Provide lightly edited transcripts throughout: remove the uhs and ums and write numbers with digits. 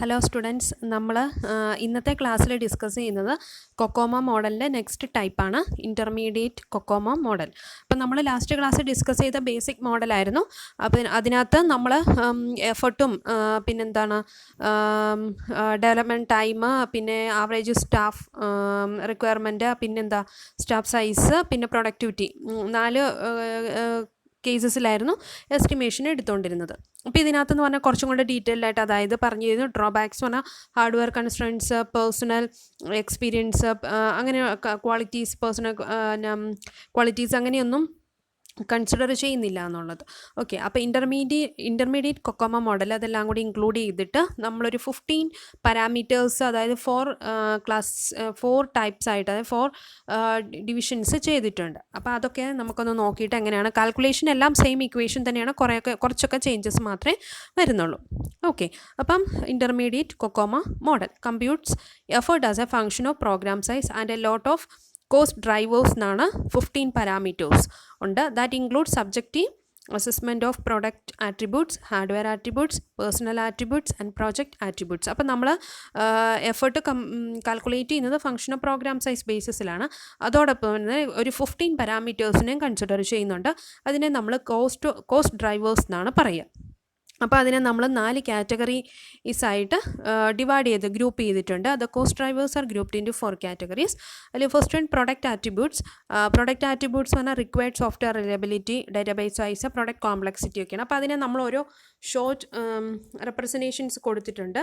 Hello students, നമ്മൾ ഇന്നത്തെ ക്ലാസ്സിൽ ഡിസ്കസ് ചെയ്യുന്നത് കൊക്കോമ മോഡലിൻ്റെ നെക്സ്റ്റ് ടൈപ്പാണ് ഇൻ്റർമീഡിയറ്റ് കൊക്കോമ മോഡൽ. അപ്പം നമ്മൾ ലാസ്റ്റ് ക്ലാസ്സിൽ ഡിസ്കസ് ചെയ്ത ബേസിക് മോഡലായിരുന്നു. അപ്പം അതിനകത്ത് നമ്മൾ എഫർട്ടും പിന്നെന്താണ് ഡെവലപ്മെൻറ്റ് ടൈം, പിന്നെ ആവറേജ് സ്റ്റാഫ് റിക്വയർമെൻറ്റ്, പിന്നെന്താ സ്റ്റാഫ് സൈസ്, പിന്നെ പ്രൊഡക്ടിവിറ്റി, 4 കേസസിലായിരുന്നു എസ്റ്റിമേഷൻ എടുത്തുകൊണ്ടിരുന്നത്. അപ്പോൾ ഇതിനകത്തെന്ന് പറഞ്ഞാൽ കുറച്ചും കൂടെ ഡീറ്റെയിൽഡ് ആയിട്ട് അതായത് പറഞ്ഞിരുന്നു ഡ്രോബാക്സ് പറഞ്ഞാൽ ഹാർഡ്വെയർ കൺസ്ട്രെയിൻസ്, പേഴ്സണൽ എക്സ്പീരിയൻസ്, അങ്ങനെ ക്വാളിറ്റീസ്, പേഴ്സണൽ ക്വാളിറ്റീസ് അങ്ങനെയൊന്നും കൺസിഡർ ചെയ്യുന്നില്ല എന്നുള്ളത്. ഓക്കെ, അപ്പോൾ ഇൻ്റർമീഡിയറ്റ് കൊക്കോമ മോഡൽ അതെല്ലാം കൂടി ഇൻക്ലൂഡ് ചെയ്തിട്ട് നമ്മളൊരു 15 പാരാമീറ്റേഴ്സ്, അതായത് 4 ടൈപ്സ് ആയിട്ട്, അതായത് 4 ഡിവിഷൻസ് ചെയ്തിട്ടുണ്ട്. അപ്പോൾ അതൊക്കെ നമുക്കൊന്ന് നോക്കിയിട്ട് എങ്ങനെയാണ് കാൽക്കുലേഷൻ എല്ലാം സെയിം ഇക്വേഷൻ തന്നെയാണ്, കുറച്ചൊക്കെ ചേഞ്ചസ് മാത്രമേ വരുന്നുള്ളൂ. ഓക്കെ, അപ്പം intermediate COCOMO model computes effort as a function of program size and a lot of cost drivers എന്നാണ് 15 പാരാമീറ്റേഴ്സ് ഉണ്ട്. That include subjective assessment of product attributes, hardware attributes, personal attributes and project attributes. അപ്പോൾ നമ്മൾ effort calculate ചെയ്യുന്നത് function of program size ബേസിസിലാണ്. അതോടൊപ്പം തന്നെ ഒരു 15 പാരാമീറ്റേഴ്സിനെയും consider ചെയ്യുന്നുണ്ട്. അതിനെ നമ്മൾ കോസ്റ്റ് ഡ്രൈവേഴ്സ് എന്നാണ് പറയുക. അപ്പോൾ അതിനെ നമ്മൾ 4 കാറ്റഗറീസായിട്ട് ഡിവൈഡ് ഗ്രൂപ്പ് ചെയ്തിട്ടുണ്ട്. The cost drivers are grouped into 4 categories. അതിൽ first one product attributes. Product attributes പറഞ്ഞാൽ required software reliability, database size, product complexity ഒക്കെയാണ്. അപ്പോൾ അതിനെ നമ്മൾ ഓരോ ഷോർട്ട് റെപ്രസെൻറ്റേഷൻസ് കൊടുത്തിട്ടുണ്ട്.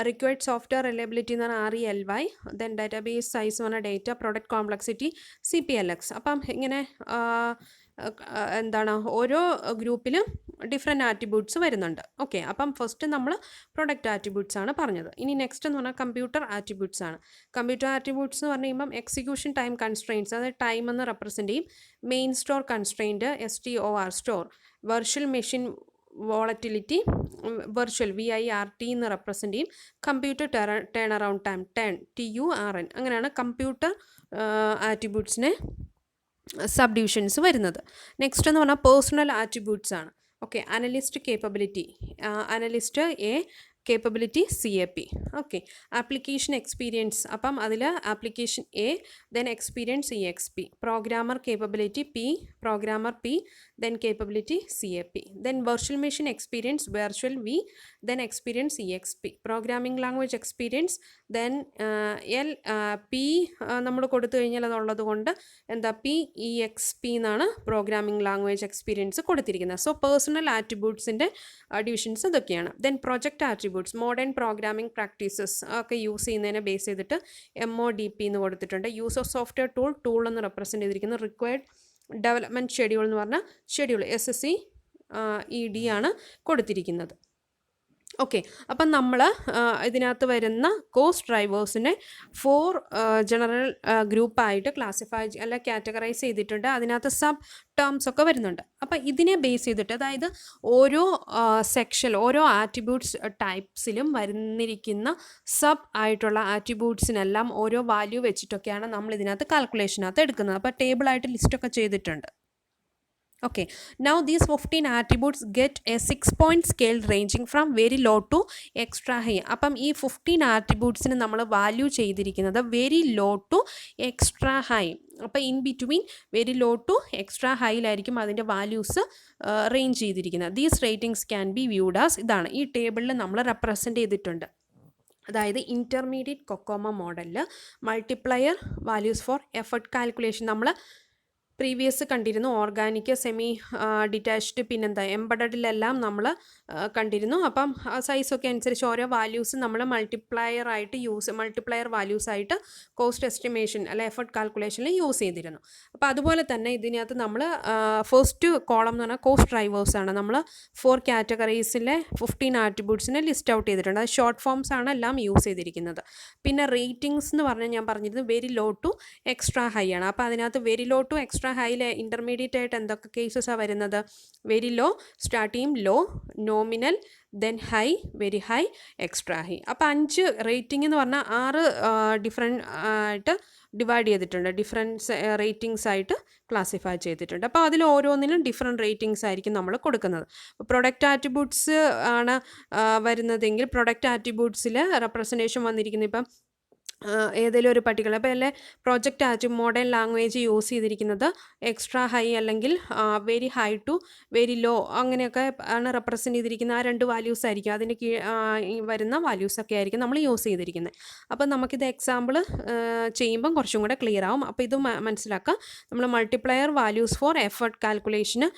റിക്വയർഡ് സോഫ്റ്റ്വെയർ റിലയബിലിറ്റി എന്ന് പറഞ്ഞാൽ RELY, ദെൻ ഡാറ്റാബേസ് സൈസ് എന്ന് പറഞ്ഞാൽ ഡേറ്റ, പ്രൊഡക്റ്റ് കോംപ്ലക്സിറ്റി CPLX. അപ്പം ഇങ്ങനെ എന്താണ് ഓരോ ഗ്രൂപ്പിലും ഡിഫറെൻറ്റ് ആട്രിബ്യൂട്ട്സ് വരുന്നുണ്ട്. ഓക്കെ, അപ്പം ഫസ്റ്റ് നമ്മൾ പ്രൊഡക്റ്റ് ആട്രിബ്യൂട്ട്സ് ആണ് പറഞ്ഞത്. ഇനി നെക്സ്റ്റ് എന്ന് പറഞ്ഞാൽ കമ്പ്യൂട്ടർ ആട്രിബ്യൂട്ട്സ് ആണ്. കമ്പ്യൂട്ടർ ആട്രിബ്യൂട്ട്സ് എന്ന് പറഞ്ഞു കഴിയുമ്പം എക്സിക്യൂഷൻ ടൈം കൺസ്ട്രെയിൻറ്റ്സ്, അതായത് ടൈം എന്ന് റെപ്രസെൻറ്റ് ചെയ്യും. Main store constraint STOR store, virtual machine volatility, virtual VIRT എന്ന് റെപ്രസെൻറ്റ് ചെയ്യും. Computer turn around time TURN. അങ്ങനെയാണ് കമ്പ്യൂട്ടർ ആട്രിബ്യൂട്ട്സിനെ സബ് ഡിവിഷൻസ് വരുന്നത്. നെക്സ്റ്റ് എന്ന് പറഞ്ഞാൽ പേഴ്സണൽ ആട്രിബ്യൂട്ട്സ് ആണ്. Okay, analyst capability, analyst A, capability CAP. Okay, application experience, അപ്പം അതിൽ application A, then experience EXP. Programmer capability P, programmer P, then capability CAP. Then virtual machine experience virtual V, then experience EXP. Programming language experience, then P നമ്മൾ കൊടുത്തു കഴിഞ്ഞാൽ അതുള്ളത് കൊണ്ട് എന്താ PEXP എന്നാണ് programming language experience കൊടുത്തിരിക്കുന്നത്. So personal ആട്രിബ്യൂട്ട്സിൻ്റെ divisions ഇതൊക്കെയാണ്. Then project attributes, modern programming practices ഒക്കെ use ചെയ്യുന്നതിനെ ബേസ് ചെയ്തിട്ട് MODP എന്ന് കൊടുത്തിട്ടുണ്ട്. യൂസ് ഓഫ് സോഫ്റ്റ്വെയർ ടൂൾ എന്ന് റെപ്രസെൻറ്റ് ചെയ്തിരിക്കുന്നത്. റിക്വയർഡ് ഡെവലപ്മെൻറ്റ് ഷെഡ്യൂൾ എന്ന് പറഞ്ഞാൽ ഷെഡ്യൂൾ SSED ആണ് കൊടുത്തിരിക്കുന്നത്. ഓക്കെ, അപ്പം നമ്മൾ ഇതിനകത്ത് വരുന്ന കോസ്റ്റ് ഡ്രൈവേഴ്സിനെ 4 ജനറൽ ഗ്രൂപ്പായിട്ട് ക്ലാസിഫൈ അല്ല കാറ്റഗറൈസ് ചെയ്തിട്ടുണ്ട്. അതിനകത്ത് സബ് ടേംസ് ഒക്കെ വരുന്നുണ്ട്. അപ്പം ഇതിനെ ബേസ് ചെയ്തിട്ട്, അതായത് ഓരോ ഓരോ ആട്രിബ്യൂട്ട്സ് ടൈപ്സിലും വരുന്നിരിക്കുന്ന സബ് ആയിട്ടുള്ള ആട്രിബ്യൂട്ട്സിനെല്ലാം ഓരോ വാല്യൂ വെച്ചിട്ടൊക്കെയാണ് നമ്മൾ ഇതിനകത്ത് കാൽക്കുലേഷനകത്ത് എടുക്കുന്നത്. അപ്പോൾ ടേബിളായിട്ട് ലിസ്റ്റൊക്കെ ചെയ്തിട്ടുണ്ട്. Okay, now these 15 attributes get a 6-point scale ranging from very low to extra high. അപ്പം ഈ 15 ആട്രിബ്യൂട്ട്സിന് നമ്മൾ വാല്യൂ ചെയ്തിരിക്കുന്നത് very low to extra high. അപ്പോൾ in between very low to extra ഹൈയിലായിരിക്കും അതിൻ്റെ വാല്യൂസ് റേഞ്ച് ചെയ്തിരിക്കുന്നത്. These ratings can be viewed as, ഇതാണ് ഈ ടേബിളിൽ നമ്മൾ റെപ്രസെൻറ്റ് ചെയ്തിട്ടുണ്ട്. അതായത് ഇൻ്റർമീഡിയറ്റ് കൊക്കോമ മോഡലിൽ multiplier values for effort calculation നമ്മൾ പ്രീവിയസ് കണ്ടിരുന്നു. ഓർഗാനിക്, സെമി ഡിറ്റാച്ച്ഡ്, പിന്നെന്താ എംബഡഡിലെല്ലാം നമ്മൾ കണ്ടിരുന്നു. അപ്പം ആ സൈസൊക്കെ അനുസരിച്ച് ഓരോ വാല്യൂസ് നമ്മൾ മൾട്ടിപ്ലയർ വാല്യൂസായിട്ട് കോസ്റ്റ് എസ്റ്റിമേഷൻ അല്ലെ എഫർട്ട് കാൽക്കുലേഷനിൽ യൂസ് ചെയ്തിരുന്നു. അപ്പോൾ അതുപോലെ തന്നെ ഇതിനകത്ത് നമ്മൾ ഫസ്റ്റ് കോളം എന്ന് പറഞ്ഞാൽ കോസ്റ്റ് ഡ്രൈവേഴ്സ് ആണ്. നമ്മൾ 4 കാറ്റഗറീസിലെ 15 ആട്രിബ്യൂട്ട്സിനെ ലിസ്റ്റ് ഔട്ട് ചെയ്തിട്ടുണ്ട്. അത് ഷോർട്ട് ഫോംസ് ആണ് എല്ലാം യൂസ് ചെയ്തിരിക്കുന്നത്. പിന്നെ റേറ്റിംഗ്സ് എന്ന് പറഞ്ഞാൽ ഞാൻ പറഞ്ഞിരുന്നത് very low to extra high ആണ്. അപ്പോൾ അതിനകത്ത് വെരി ലോ ടു എക്സ്ട്രാ ഹൈയിലെ ഇൻ്റർമീഡിയറ്റ് ആയിട്ട് എന്തൊക്കെ കേസസാണ് വരുന്നത്? വെരി ലോ, സ്റ്റാർട്ട് ചെയ്യും low, nominal, then high, very high, extra high. അപ്പോൾ 5 റേറ്റിംഗ് എന്ന് പറഞ്ഞാൽ 6 ഡിഫറെൻറ്റ് ആയിട്ട് ഡിവൈഡ് ചെയ്തിട്ടുണ്ട്, ഡിഫറൻസ് റേറ്റിംഗ്സ് ആയിട്ട് ക്ലാസിഫൈ ചെയ്തിട്ടുണ്ട്. അപ്പോൾ അതിൽ ഓരോന്നിനും ഡിഫറെൻറ്റ് റേറ്റിംഗ്സ് ആയിരിക്കും നമ്മൾ കൊടുക്കുന്നത്. പ്രൊഡക്റ്റ് ആട്രിബ്യൂട്ട്സ് ആണ് വരുന്നതെങ്കിൽ പ്രൊഡക്റ്റ് ആട്രിബ്യൂട്ട്സിൽ റെപ്രസെൻറ്റേഷൻ വന്നിരിക്കുന്നത് ഇപ്പം ഏതെങ്കിലും ഒരു പർട്ടിക്കുലർ അപ്പോൾ അല്ലെ പ്രോജക്റ്റ് ആറ്റും മോഡേൺ ലാംഗ്വേജ് യൂസ് ചെയ്തിരിക്കുന്നത് എക്സ്ട്രാ ഹൈ അല്ലെങ്കിൽ very high to very low അങ്ങനെയൊക്കെ ആണ് റെപ്രസെൻ്റ് ചെയ്തിരിക്കുന്ന ആ 2 വാല്യൂസ് ആയിരിക്കും, അതിന് വരുന്ന വാല്യൂസൊക്കെ ആയിരിക്കും നമ്മൾ യൂസ് ചെയ്തിരിക്കുന്നത്. അപ്പോൾ നമുക്കിത് എക്സാമ്പിൾ ചെയ്യുമ്പം കുറച്ചും കൂടെ ക്ലിയർ ആവും. അപ്പോൾ ഇത് മനസ്സിലാക്കുക, നമ്മൾ മൾട്ടിപ്ലയർ വാല്യൂസ് ഫോർ എഫർട്ട് കാൽക്കുലേഷന്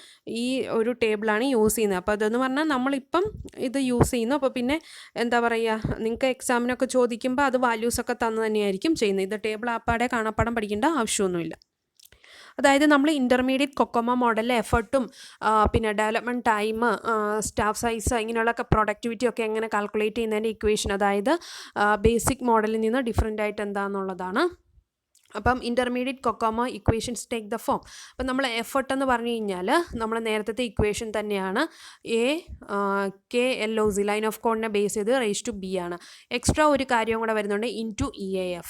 ഈ ഒരു ടേബിളാണ് യൂസ് ചെയ്യുന്നത്. അപ്പോൾ അതെന്ന് പറഞ്ഞാൽ നമ്മളിപ്പം ഇത് യൂസ് ചെയ്യുന്നു. അപ്പോൾ പിന്നെ എന്താ പറയുക, നിങ്ങൾക്ക് എക്സാമിനൊക്കെ ചോദിക്കുമ്പോൾ അത് വാല്യൂസൊക്കെ തന്നെയായിരിക്കും ചെയ്യുന്നത്. ഇത് ടേബിൾ ആപ്പാടെ കാണാപ്പാടം പഠിക്കേണ്ട ആവശ്യമൊന്നുമില്ല. അതായത് നമ്മൾ ഇൻ്റർമീഡിയറ്റ് കൊക്കോമോ മോഡലിലെ എഫർട്ടും പിന്നെ ഡെവലപ്മെൻറ്റ് ടൈം, സ്റ്റാഫ് സൈസ് ഇങ്ങനെയുള്ള പ്രൊഡക്ടിവിറ്റി ഒക്കെ എങ്ങനെ കാൽക്കുലേറ്റ് ചെയ്യുന്നതിൻ്റെ ഇക്വേഷൻ, അതായത് ബേസിക് മോഡലിൽ നിന്ന് ഡിഫറെൻ്റ് ആയിട്ട് എന്താണെന്നുള്ളതാണ്. അപ്പം intermediate COCOMO equations take the form. അപ്പം നമ്മൾ എഫർട്ട് എന്ന് പറഞ്ഞു കഴിഞ്ഞാൽ നമ്മൾ നേരത്തെ ഇക്വേഷൻ തന്നെയാണ്, KLOC ലൈൻ ഓഫ് കോഡിനെ ബേസ് ചെയ്ത് റേസ് ടു ബി ആണ്. എക്സ്ട്രാ ഒരു കാര്യം കൂടെ വരുന്നുണ്ട്, ഇൻറ്റു EAF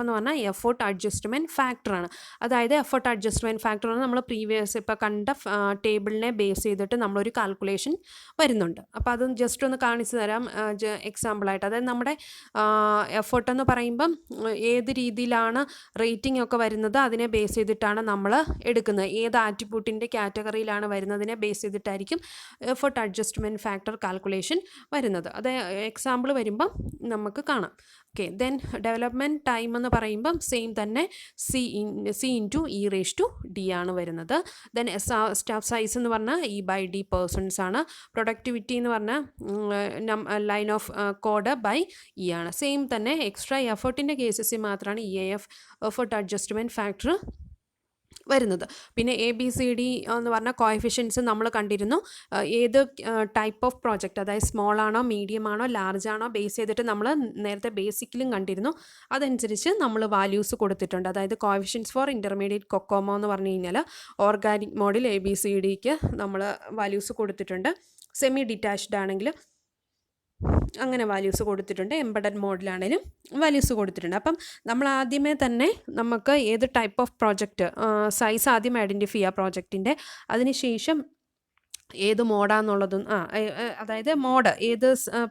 എന്ന് പറഞ്ഞാൽ എഫോർട്ട് അഡ്ജസ്റ്റ്മെൻറ്റ് ഫാക്ടറാണ്. അതായത് എഫോർട്ട് അഡ്ജസ്റ്റ്മെൻറ്റ് ഫാക്ടറാണ് നമ്മൾ പ്രീവിയസ് ഇപ്പോൾ കണ്ട ടേബിളിനെ ബേസ് ചെയ്തിട്ട് നമ്മളൊരു കാൽക്കുലേഷൻ വരുന്നുണ്ട്. അപ്പോൾ അത് ജസ്റ്റ് ഒന്ന് കാണിച്ചു തരാം എക്സാമ്പിളായിട്ട്. അതായത് നമ്മുടെ എഫോർട്ട് എന്ന് പറയുമ്പം ഏത് രീതിയിലാണ് റേറ്റിംഗ് ഒക്കെ വരുന്നത് അതിനെ ബേസ് ചെയ്തിട്ടാണ് നമ്മൾ എടുക്കുന്നത്, ഏത് ആട്രിബ്യൂട്ടിൻ്റെ കാറ്റഗറിയിലാണ് വരുന്നതിനെ ബേസ് ചെയ്തിട്ടായിരിക്കും എഫർട്ട് അഡ്ജസ്റ്റ്മെൻറ്റ് ഫാക്ടർ കാൽക്കുലേഷൻ വരുന്നത്. അത് എക്സാമ്പിൾ വരുമ്പം നമുക്ക് കാണാം. ഓക്കെ, ദെൻ ഡെവലപ്മെൻറ്റ് ടൈം എന്ന് പറയുമ്പം സെയിം തന്നെ C ഇൻറ്റു E⁻D ആണ് വരുന്നത്. ദെൻ സ്റ്റാഫ് സൈസ് എന്ന് പറഞ്ഞാൽ E/D പേഴ്സൺസ് ആണ്. പ്രൊഡക്ടിവിറ്റി എന്ന് പറഞ്ഞാൽ line of code by E ആണ്. സെയിം തന്നെ എക്സ്ട്രാ എഫേർട്ടിൻ്റെ കേസസിൽ മാത്രമാണ് EAF എഫേർട്ട് അഡ്ജസ്റ്റ്മെൻറ്റ് ഫാക്ടർ വരുന്നത്. പിന്നെ ABCD എന്ന് പറഞ്ഞ കോഎഫിഷ്യൻസ് നമ്മൾ കണ്ടിരുന്നു. ഏത് ടൈപ്പ് ഓഫ് പ്രോജക്റ്റ്, അതായത് സ്മോൾ ആണോ മീഡിയം ആണോ ലാർജ് ആണോ ബേസ് ചെയ്തിട്ട് നമ്മൾ നേരത്തെ ബേസിക്കിലും കണ്ടിരുന്നു. അതനുസരിച്ച് നമ്മൾ വാല്യൂസ് കൊടുത്തിട്ടുണ്ട്. അതായത് കോഎഫിഷ്യൻസ് ഫോർ ഇൻ്റർമീഡിയറ്റ് കൊക്കോമോ എന്ന് പറഞ്ഞു കഴിഞ്ഞാൽ ഓർഗാനിക് മോഡിൽ ABCDക്ക് നമ്മൾ വാല്യൂസ് കൊടുത്തിട്ടുണ്ട്. സെമി ഡിറ്റാച്ച്ഡ് ആണെങ്കിൽ അങ്ങനെ വാല്യൂസ് കൊടുത്തിട്ടുണ്ട്. എംബഡഡ് മോഡിലാണെങ്കിലും വാല്യൂസ് കൊടുത്തിട്ടുണ്ട്. അപ്പം നമ്മൾ ആദ്യമേ തന്നെ നമുക്ക് ഏത് ടൈപ്പ് ഓഫ് പ്രോജക്റ്റ് സൈസ് ആദ്യം ഐഡൻറ്റിഫൈ ചെയ്യുക പ്രോജക്റ്റിൻ്റെ, അതിനുശേഷം ഏത് മോഡാന്നുള്ളതും അതായത് മോഡ് ഏത്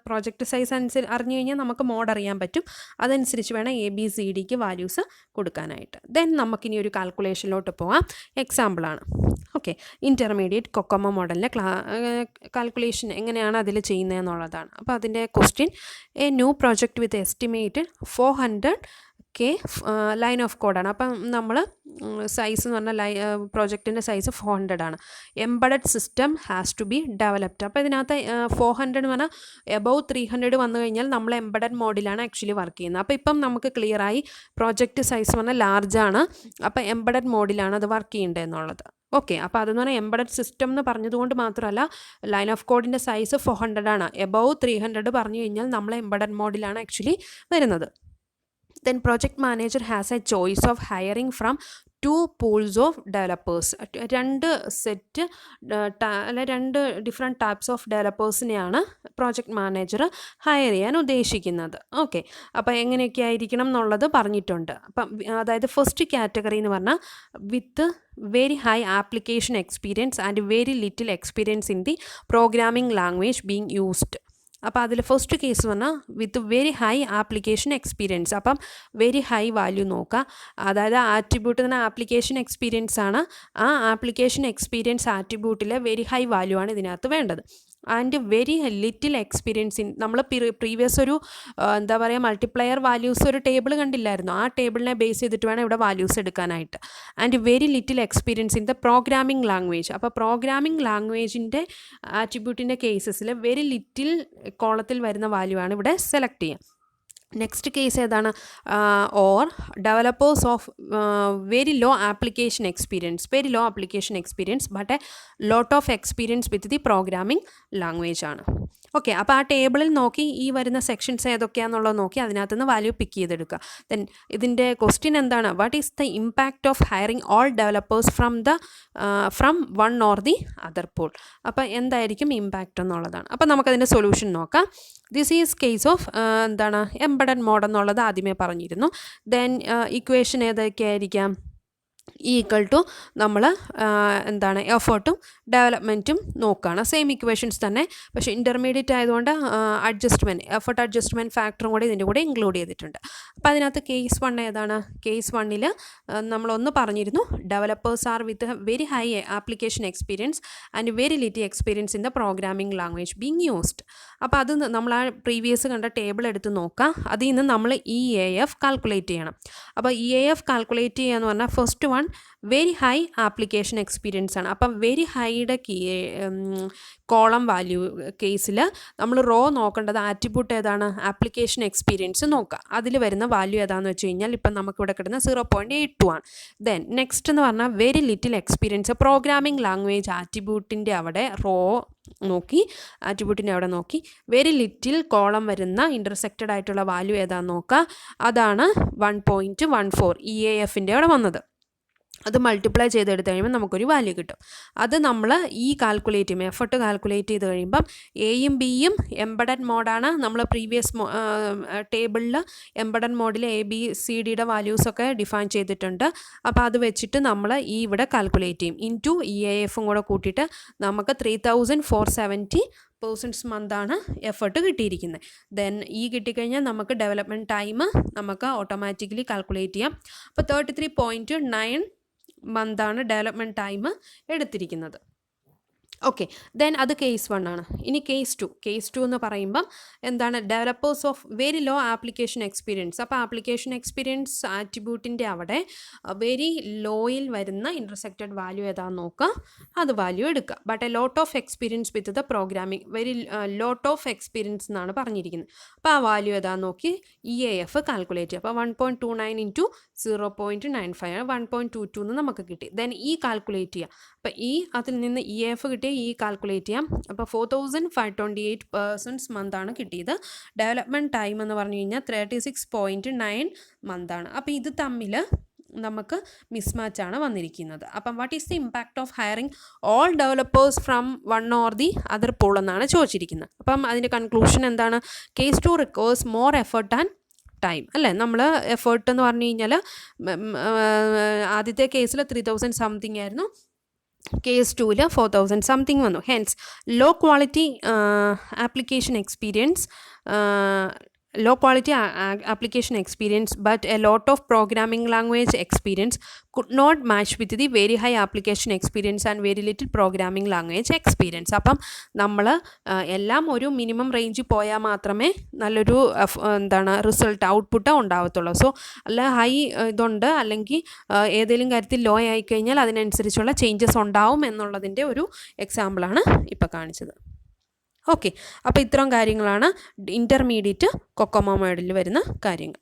പ്രോജക്റ്റ് സൈസ് അനുസരിച്ച് അറിഞ്ഞു കഴിഞ്ഞാൽ നമുക്ക് മോഡ് അറിയാൻ പറ്റും. അതനുസരിച്ച് വേണം ABCDക്ക് വാല്യൂസ് കൊടുക്കാനായിട്ട്. ദെൻ നമുക്കിനി ഒരു കാൽക്കുലേഷനിലോട്ട് പോകാം. എക്സാമ്പിളാണ്. ഓക്കെ, ഇൻ്റർമീഡിയറ്റ് കൊക്കോമോ മോഡലിൻ്റെ കാൽക്കുലേഷൻ എങ്ങനെയാണ് അതിൽ ചെയ്യുന്നതെന്നുള്ളതാണ്. അപ്പോൾ അതിൻ്റെ question, A new project with estimated 400K line of കോഡാണ്. അപ്പം നമ്മൾ സൈസ് എന്ന് പറഞ്ഞാൽ പ്രോജക്റ്റിൻ്റെ സൈസ് 400 ആണ്. Embedded system has to be developed. അപ്പോൾ ഇതിനകത്ത് 400 എന്ന് പറഞ്ഞാൽ എബവ് 300 വന്നു കഴിഞ്ഞാൽ നമ്മൾ എംബഡഡ് മോഡിലാണ് ആക്ച്വലി വർക്ക് ചെയ്യുന്നത്. അപ്പോൾ ഇപ്പം നമുക്ക് ക്ലിയറായി പ്രോജക്റ്റ് സൈസ് പറഞ്ഞാൽ ലാർജാണ്. അപ്പോൾ എംബഡഡ് മോഡിലാണ് അത് വർക്ക് ചെയ്യേണ്ടത് എന്നുള്ളത്. ഓക്കെ, അപ്പോൾ അതെന്ന് പറഞ്ഞാൽ എംബഡഡ് സിസ്റ്റം എന്ന് പറഞ്ഞതുകൊണ്ട് മാത്രമല്ല ലൈൻ ഓഫ് കോഡിൻ്റെ സൈസ് 400 ആണ്. എബവ് 300 പറഞ്ഞു കഴിഞ്ഞാൽ നമ്മൾ എംബഡഡ് മോഡിലാണ് ആക്ച്വലി വരുന്നത്. Then project manager has a choice of hiring from 2 pools of developers. 2 set അല്ലെ 2 ഡിഫറെൻറ്റ് ടൈപ്സ് ഓഫ് ഡെവലപ്പേഴ്സിനെയാണ് പ്രോജക്റ്റ് മാനേജർ ഹയർ ചെയ്യാൻ ഉദ്ദേശിക്കുന്നത്. ഓക്കെ, അപ്പോൾ എങ്ങനെയൊക്കെ ആയിരിക്കണം എന്നുള്ളത് പറഞ്ഞിട്ടുണ്ട്. അപ്പം അതായത് ഫസ്റ്റ് കാറ്റഗറി എന്ന് പറഞ്ഞാൽ with very high application experience and very little experience in the programming language being used. അപ്പോൾ അതിൽ ഫസ്റ്റ് കേസ് പറഞ്ഞാൽ with very high application experience. അപ്പം വെരി ഹൈ വാല്യൂ നോക്കുക. അതായത് ആട്രിബ്യൂട്ട് തന്നെ ആപ്ലിക്കേഷൻ എക്സ്പീരിയൻസ് ആണ്. ആ ആപ്ലിക്കേഷൻ എക്സ്പീരിയൻസ് ആട്രിബ്യൂട്ടിലെ വെരി ഹൈ വാല്യൂ ആണ് ഇതിനകത്ത് വേണ്ടത്. And very little experience in നമ്മൾ പ്രീവിയസ് ഒരു എന്താ പറയുക മൾട്ടിപ്ലയർ വാല്യൂസ് ഒരു ടേബിൾ കണ്ടില്ലായിരുന്നു, ആ ടേബിളിനെ ബേസ് ചെയ്തിട്ട് വേണം ഇവിടെ വാല്യൂസ് എടുക്കാനായിട്ട്. And very little experience in the programming language. അപ്പോൾ പ്രോഗ്രാമിംഗ് ലാംഗ്വേജിൻ്റെ ആട്രിബ്യൂട്ടിൻ്റെ കേസസിൽ വെരി ലിറ്റിൽ കോളത്തിൽ വരുന്ന വാല്യൂ ആണ് ഇവിടെ സെലക്ട് ചെയ്യുക. നെക്സ്റ്റ് കേസ് ഏതാണ്? Or developers of very low application experience but a lot of experience with the programming language ആണ്. ഓക്കെ, അപ്പോൾ ആ ടേബിളിൽ നോക്കി ഈ വരുന്ന സെക്ഷൻസ് ഏതൊക്കെയാണെന്നുള്ളത് നോക്കി അതിനകത്ത് നിന്ന് വാല്യൂ പിക്ക് ചെയ്തെടുക്കുക. ദെൻ ഇതിൻ്റെ ക്വസ്റ്റ്യൻ എന്താണ്? What is the impact of hiring all developers from one or the other pool? അപ്പോൾ എന്തായിരിക്കും ഇമ്പാക്റ്റ് എന്നുള്ളതാണ്. അപ്പോൾ നമുക്കതിൻ്റെ സൊല്യൂഷൻ നോക്കാം. This is case of embedded mode എന്നുള്ളത് ആദ്യമേ പറഞ്ഞിരുന്നു. ദെൻ ഇക്വേഷൻ ഏതൊക്കെയായിരിക്കാം? ഈക്വൽ ടു നമ്മൾ എഫേർട്ടും ഡെവലപ്മെൻറ്റും നോക്കുകയാണ്. സെയിം ഇക്വേഷൻസ് തന്നെ, പക്ഷേ ഇൻ്റർമീഡിയറ്റ് ആയതുകൊണ്ട് എഫേർട്ട് അഡ്ജസ്റ്റ്മെൻറ്റ് ഫാക്ടറും കൂടി ഇതിൻ്റെ കൂടെ ഇൻക്ലൂഡ് ചെയ്തിട്ടുണ്ട്. അപ്പോൾ അതിനകത്ത് കേസ് 1 ഏതാണ്? കേസ് 1 നമ്മളൊന്ന് പറഞ്ഞിരുന്നു, developers are with very high application experience and very little experience in the programming language being used. അപ്പോൾ അത് നമ്മൾ ആ പ്രീവിയസ് കണ്ട ടേബിൾ എടുത്ത് നോക്കാം. അതിൽ നിന്ന് നമ്മൾ EAF കാൽക്കുലേറ്റ് ചെയ്യണം. അപ്പോൾ EAF കാൽക്കുലേറ്റ് ചെയ്യുക എന്ന് പറഞ്ഞാൽ first one very high application experience ആണ്. അപ്പം വെരി ഹൈയുടെ കോളം വാല്യൂ കേസിൽ നമ്മൾ റോ നോക്കേണ്ടത് ആട്രിബ്യൂട്ട് ഏതാണ്? ആപ്ലിക്കേഷൻ എക്സ്പീരിയൻസ് നോക്കുക. അതിൽ വരുന്ന വാല്യൂ ഏതാണെന്ന് വെച്ച് കഴിഞ്ഞാൽ ഇപ്പം നമുക്കിവിടെ കിട്ടുന്ന 0.82 ആണ്. ദെൻ നെക്സ്റ്റ് എന്ന് പറഞ്ഞാൽ very little experience, programming language ആട്രിബ്യൂട്ടിൻ്റെ അവിടെ റോ നോക്കി, ആട്രിബ്യൂട്ടിൻ്റെ അവിടെ നോക്കി വെരി ലിറ്റിൽ കോളം വരുന്ന ഇൻ്റർസെക്റ്റഡ് ആയിട്ടുള്ള വാല്യൂ ഏതാണെന്ന് നോക്കുക. അതാണ് 1.14 EAFൻ്റെ അവിടെ വന്നത്. അത് മൾട്ടിപ്ലൈ ചെയ്തെടുത്ത് കഴിയുമ്പോൾ നമുക്കൊരു വാല്യൂ കിട്ടും. അത് നമ്മൾ കാൽക്കുലേറ്റ് ചെയ്യും, എഫർട്ട് കാൽക്കുലേറ്റ് ചെയ്ത് കഴിയുമ്പം എയും ബിയും എംബഡഡ് മോഡാണ്. നമ്മൾ പ്രീവിയസ് ടേബിളിൽ എംബഡഡ് മോഡിൽ ABCDയുടെ വാല്യൂസൊക്കെ ഡിഫൈൻ ചെയ്തിട്ടുണ്ട്. അപ്പോൾ അത് വെച്ചിട്ട് നമ്മൾ ഇവിടെ കാൽക്കുലേറ്റ് ചെയ്യും. ഇൻറ്റു EAFും കൂടെ കൂട്ടിയിട്ട് നമുക്ക് 3470 പേഴ്സൺസ് മന്താണ് എഫർട്ട് കിട്ടിയിരിക്കുന്നത്. ദെൻ കിട്ടിക്കഴിഞ്ഞാൽ നമുക്ക് ഡെവലപ്മെൻറ്റ് ടൈം നമുക്ക് ഓട്ടോമാറ്റിക്കലി കാൽക്കുലേറ്റ് ചെയ്യാം. അപ്പോൾ 33.9 മന്താണ് ഡെവലപ്മെൻറ്റ് ടൈം എടുത്തിരിക്കുന്നത്. ഓക്കെ, ദെൻ അത് കേസ് 1 ആണ്. ഇനി കേസ് 2 എന്ന് പറയുമ്പം developers of very low application experience. അപ്പോൾ ആപ്ലിക്കേഷൻ എക്സ്പീരിയൻസ് ആട്രിബ്യൂട്ടിൻ്റെ അവിടെ വെരി ലോയിൽ വരുന്ന ഇൻ്റർസെക്റ്റഡ് വാല്യൂ ഏതാണെന്ന് നോക്കുക, അത് വാല്യൂ എടുക്കുക. But a lot of experience with the programming, very lot of experience എന്നാണ് പറഞ്ഞിരിക്കുന്നത്. അപ്പോൾ ആ വാല്യൂ ഏതാണെന്ന് നോക്കി EAF കാൽക്കുലേറ്റ് ചെയ്യുക. അപ്പോൾ 1.29 ഇൻറ്റു 0.95 1.22 എന്ന് നമുക്ക് കിട്ടി. ദെൻ കാൽക്കുലേറ്റ് ചെയ്യുക. അപ്പോൾ അതിൽ നിന്ന് EAF കിട്ടിയ കാൽക്കുലേറ്റ് ചെയ്യാം. അപ്പോൾ 4528 പേഴ്സൺസ് മന്താണ് കിട്ടിയത്. ഡെവലപ്മെൻറ്റ് ടൈം എന്ന് പറഞ്ഞു കഴിഞ്ഞാൽ 36.9 മന്താണ്. അപ്പോൾ ഇത് തമ്മിൽ നമുക്ക് മിസ്മാച്ചാണ് വന്നിരിക്കുന്നത്. അപ്പം what is the impact of hiring all developers from one or the other pool എന്നാണ് ചോദിച്ചിരിക്കുന്നത്. അപ്പം അതിൻ്റെ കൺക്ലൂഷൻ എന്താണ്? Case 2 requires more effort and time, അല്ലേ? നമ്മൾ എഫേർട്ട് എന്ന് പറഞ്ഞു കഴിഞ്ഞാൽ ആദ്യത്തെ കേസിൽ 3000 സംതിങ് ആയിരുന്നു, കേസ് 2 4000 സംതിങ് വന്നു. Hence low quality application experience low quality application experience but a lot of programming language experience could not match with the very high application experience and very little programming language experience. അപ്പം നമ്മൾ എല്ലാം ഒരു minimum റേഞ്ചിൽ പോയാൽ മാത്രമേ നല്ലൊരു result output ഉണ്ടാവത്തുള്ളൂ. So അല്ല high ഇതുണ്ട് അല്ലെങ്കിൽ ഏതെങ്കിലും കാര്യത്തിൽ ലോ ആയിക്കഴിഞ്ഞാൽ അതിനനുസരിച്ചുള്ള ചേഞ്ചസ് ഉണ്ടാവും എന്നുള്ളതിൻ്റെ ഒരു എക്സാമ്പിളാണ് ഇപ്പോൾ കാണിച്ചത്. ഓക്കെ, അപ്പോൾ ഇത്തരം കാര്യങ്ങളാണ് ഇൻ്റർമീഡിയറ്റ് കൊക്കോമോ മോഡലിൽ വരുന്ന കാര്യങ്ങൾ.